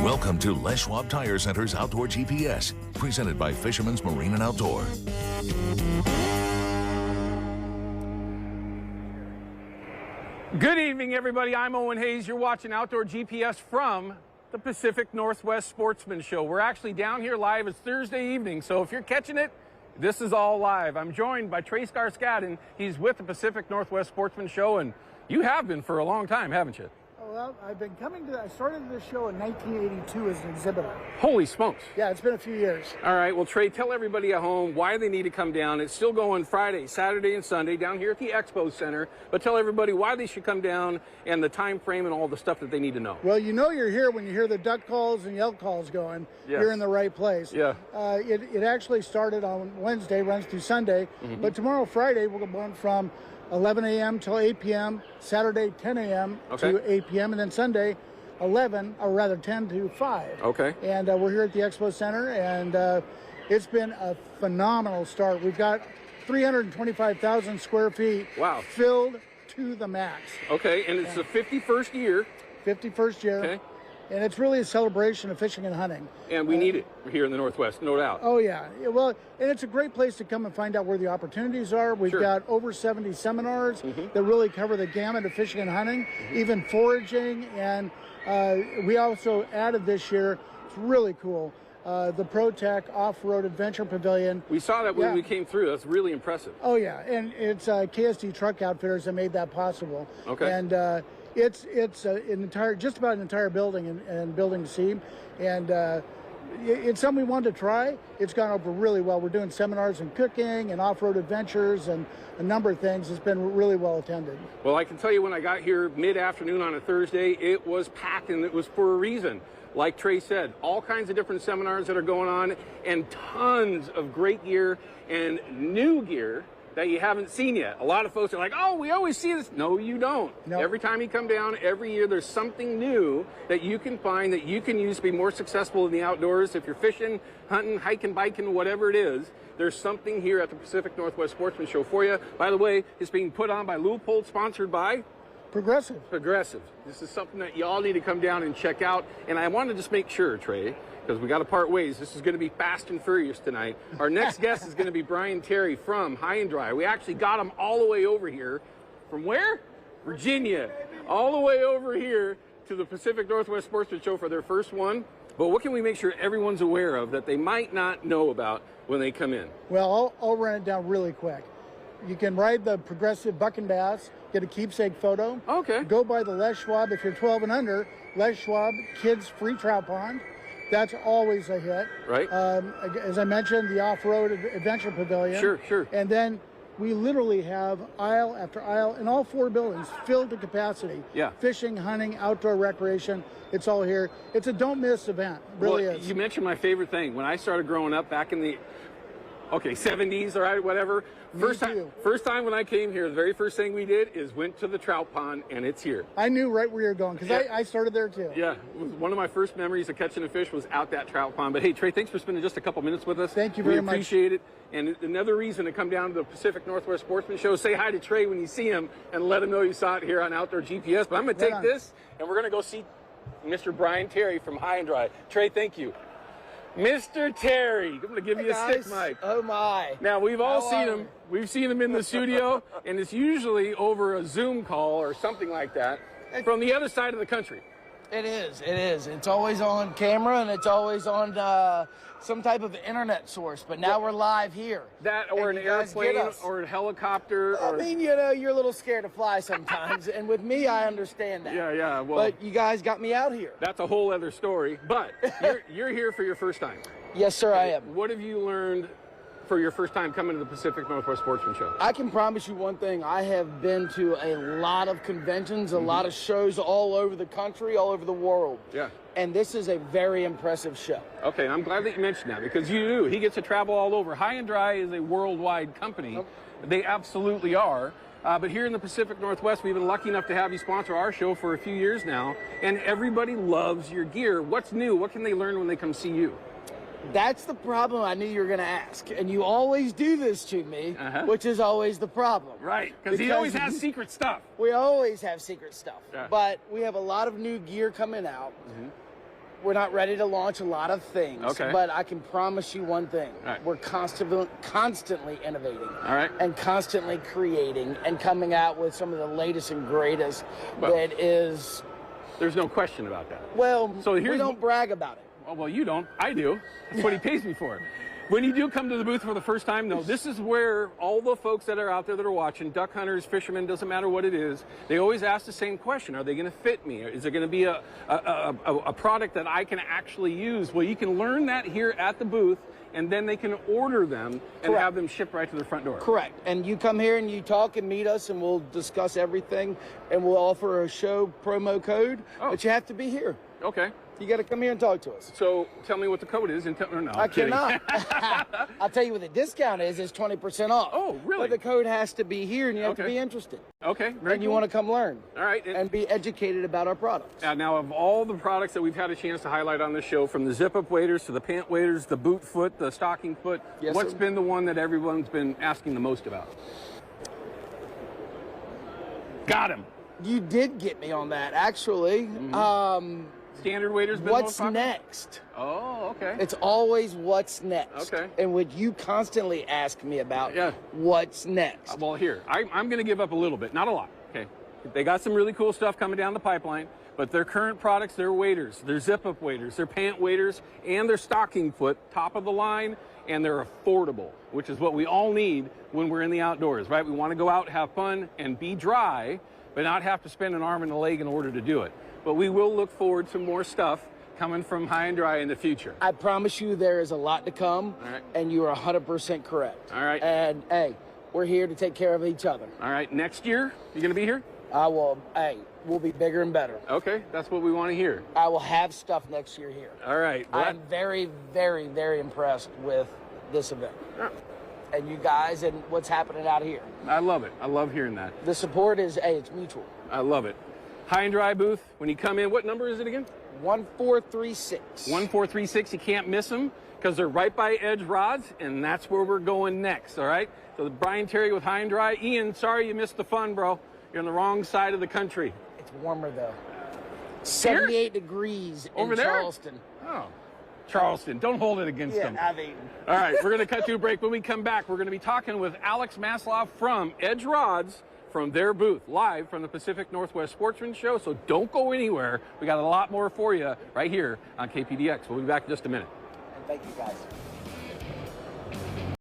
Welcome to Les Schwab Tire Center's Outdoor GPS, presented by Fisherman's Marine and Outdoor. Good evening, everybody. I'm Owen Hayes. You're watching Outdoor GPS from the Pacific Northwest Sportsman Show. We're actually down here live. It's Thursday evening, so if you're catching it, this is all live. I'm joined by Trey Skarsgård. He's with the Pacific Northwest Sportsman Show, and you have been for a long time, haven't you? Well, I've been coming to, I started this show in 1982 as an exhibitor. Holy smokes. Yeah, it's been a few years. All right, well, Trey, tell everybody at home why they need to come down. It's still going Friday, Saturday, and Sunday down here at the Expo Center, but tell everybody why they should come down and the time frame and all the stuff that they need to know. Well, you know you're here when you hear the duck calls and elk calls going. Yes. You're in the right place. Yeah. It actually started on Wednesday, runs through Sunday, but tomorrow, Friday, we're going from 11 a.m. till 8 p.m., Saturday 10 a.m. to 8 p.m., and then Sunday 10 to 5. Okay. And we're here at the Expo Center, and it's been a phenomenal start. We've got 325,000 square feet filled to the max. Okay, and it's the 51st year. 51st year. Okay. And it's really a celebration of fishing and hunting. And we need it here in the Northwest, no doubt. Oh, yeah. Well, and it's a great place to come and find out where the opportunities are. We've got over 70 seminars that really cover the gamut of fishing and hunting, even foraging. And we also added this year, it's really cool, the ProTech Off-Road Adventure Pavilion. We saw that when we came through. That's really impressive. Oh, yeah. And it's KSD Truck Outfitters that made that possible. Okay. And it's just about an entire building and building C, and it's something we wanted to try. It's gone over really well. We're doing seminars in cooking and off-road adventures and a number of things. It's been really well attended. Well, I can tell you when I got here mid-afternoon on a Thursday, it was packed, and it was for a reason. Like Trey said, all kinds of different seminars that are going on and tons of great gear and new gear that you haven't seen yet. A lot of folks are like, oh, we always see this. No, you don't. Nope. Every time you come down, every year, there's something new that you can find that you can use to be more successful in the outdoors. If you're fishing, hunting, hiking, biking, whatever it is, there's something here at the Pacific Northwest Sportsman Show for you. By the way, it's being put on by Leupold, sponsored by Progressive. This is something that y'all need to come down and check out. And I want to just make sure, Trey, because we got to part ways. This is going to be fast and furious tonight. Our next guest is going to be Brian Terry from High and Dry. We actually got him all the way over here. From where? Virginia. All the way over here to the Pacific Northwest Sportsman Show for their first one. But what can we make sure everyone's aware of that they might not know about when they come in? Well, I'll run it down really quick. You can ride the Progressive Buck and Bass, get a keepsake photo. Okay. Go by the Les Schwab, if you're 12 and under, Les Schwab Kids Free Trout Pond. That's always a hit. Right. As I mentioned, the Off-Road Adventure Pavilion. Sure. And then we literally have aisle after aisle in all 4 buildings filled to capacity. Yeah. Fishing, hunting, outdoor recreation, it's all here. It's a don't miss event. It really is. You mentioned my favorite thing. When I started growing up back in the 70s, all right, whatever. First time when I came here, the very first thing we did is went to the trout pond, and it's here. I knew right where you were going because I started there too. Yeah, one of my first memories of catching a fish was out that trout pond. But hey, Trey, thanks for spending just a couple minutes with us. Thank you very much. We appreciate it. And another reason to come down to the Pacific Northwest Sportsman Show, say hi to Trey when you see him and let him know you saw it here on Outdoor GPS. But I'm going to take this, and we're going to go see Mr. Brian Terry from High and Dry. Trey, thank you. Mr. Terry, I'm going to give you a stick mic. Oh, my. Now, we've all seen him. We've seen him in the studio, and it's usually over a Zoom call or something like that from the other side of the country. It is. It's always on camera, and it's always on some type of internet source. But now we're live here. That or an airplane or a helicopter. I mean, you're a little scared to fly sometimes. And with me, I understand that. Yeah. Well, but you guys got me out here. That's a whole other story. But you're here for your first time. Yes, sir, I am. What have you learned for your first time coming to the Pacific Northwest Sportsman Show? I can promise you one thing. I have been to a lot of conventions, a lot of shows all over the country, all over the world. Yeah. And this is a very impressive show. Okay, I'm glad that you mentioned that because you do. He gets to travel all over. High and Dry is a worldwide company. They absolutely are. But here in the Pacific Northwest, we've been lucky enough to have you sponsor our show for a few years now. And everybody loves your gear. What's new? What can they learn when they come see you? That's the problem I knew you were going to ask. And you always do this to me, which is always the problem. Right, because he always has secret stuff. We always have secret stuff. Yeah. But we have a lot of new gear coming out. we're not ready to launch a lot of things. Okay. But I can promise you one thing. All right. We're constantly innovating. All right. And constantly creating and coming out with some of the latest and greatest that is... There's no question about that. Well, So we here's don't brag about it. Oh, well, you don't. I do. That's what he pays me for. When you do come to the booth for the first time, though, this is where all the folks that are out there that are watching, duck hunters, fishermen, doesn't matter what it is, they always ask the same question. Are they going to fit me? Is there going to be a product that I can actually use? Well, you can learn that here at the booth, and then they can order them and have them shipped right to their front door. Correct. And you come here and you talk and meet us, and we'll discuss everything, and we'll offer a show promo code, but you have to be here. Okay. You got to come here and talk to us. So tell me what the code is. And no, I cannot. I'll tell you what the discount is. It's 20% off. Oh, really? But the code has to be here, and you have to be interested. Okay. And you want to come learn. All right. And be educated about our products. Now, of all the products that we've had a chance to highlight on the show, from the zip-up waders to the pant waders, the boot foot, the stocking foot, what's been the one that everyone's been asking the most about? Got him. You did get me on that, actually. Standard waders been what's most popular? next? Oh, okay. It's always what's next. Okay. And what you constantly ask me about, what's next? Well, here, I'm going to give up a little bit, not a lot, okay? They got some really cool stuff coming down the pipeline, but their current products, their waders, their zip-up waders, their pant waders, and their stocking foot, top of the line, and they're affordable, which is what we all need when we're in the outdoors, right? We want to go out, have fun, and be dry, but not have to spend an arm and a leg in order to do it. But we will look forward to more stuff coming from High and Dry in the future. I promise you there is a lot to come, and you are 100% correct. All right. And, hey, we're here to take care of each other. All right. Next year, you going to be here? I will. Hey, we'll be bigger and better. Okay. That's what we want to hear. I will have stuff next year here. All right. Well, I'm very, very, very impressed with this event. And you guys and what's happening out here. I love it. I love hearing that. The support is, hey, it's mutual. I love it. High and Dry booth, when you come in, what number is it again? 1436. 1436. You can't miss them because they're right by Edge Rods, and that's where we're going next, all right? So Brian Terry with High and Dry. Ian, sorry you missed the fun, bro. You're on the wrong side of the country. It's warmer, though. 78 degrees over in there? Charleston. Oh, Charleston. Don't hold it against them. I've eaten. All right, we're going to cut to a break. When we come back, we're going to be talking with Alex Maslow from Edge Rods, from their booth, live from the Pacific Northwest Sportsman Show. So don't go anywhere. We got a lot more for you right here on KPDX. We'll be back in just a minute. And thank you, guys.